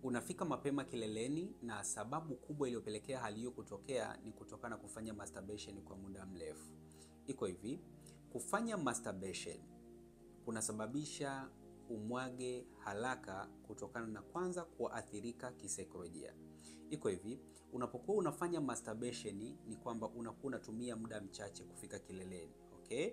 Unafika mapema kileleni, na sababu kubwa iliyopelekea hali hiyo kutokea ni kutokana na kufanya masturbation kwa muda mrefu. Iko hivi, kufanya masturbation kunasababisha umwage haraka kutokana na kwanza kuathirika kisaikolojia. Iko hivi, unapokuwa unafanya masturbation ni kwamba unakuwa unatumia muda mchache kufika kileleni, okay?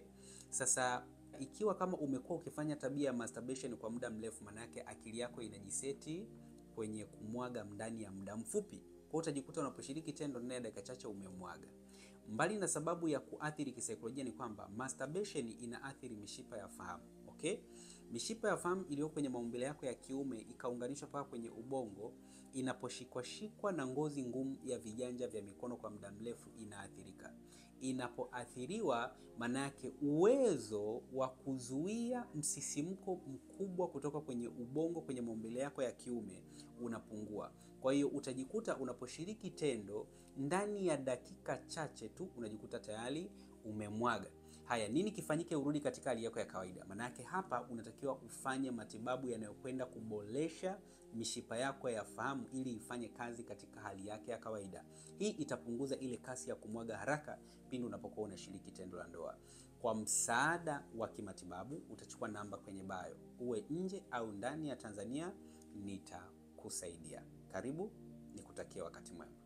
Sasa ikiwa kama umekuwa ukifanya tabia ya masturbation kwa muda mrefu, maana yake akili yako inajiseti kwenye kumwaga ndani ya muda mfupi. Kwa hiyo utajikuta unaposhiriki tendo ndani ya dakika chache umemwaga. Mbali na sababu ya kuathiri kisaikolojia ni kwamba masturbation inaathiri mishipa ya fahamu, okay? Mishipa ya fahamu iliyo kwenye maumbile yako ya kiume ikaunganishwa mpaka kwenye ubongo, inaposhikwa na ngozi ngumu ya viganja vya mikono kwa muda mrefu inaathirika. Inapoathiriwa, maana yake uwezo wa kuzuia msisimko mkubwa kutoka kwenye ubongo kwenye maumbile yako ya kiume unapungua. Kwa hiyo utajikuta unaposhiriki tendo ndani ya dakika chache tu unajikuta tayari umemwaga. Haya, nini kifanyike urudi katika hali yako ya kawaida? Maana yake hapa unatakiwa ufanye matibabu yanayokwenda kuboresha mishipa yako ya fahamu ili ifanye kazi katika hali yake ya kawaida. Hii itapunguza ile kasi ya kumwaga haraka pindi unapokuwa unashiriki tendo la ndoa. Kwa msaada wa kimatibabu utachukua namba kwenye bio. Uwe nje au ndani ya Tanzania, nitakusaidia. Karibu, nikutakia wakati mwema.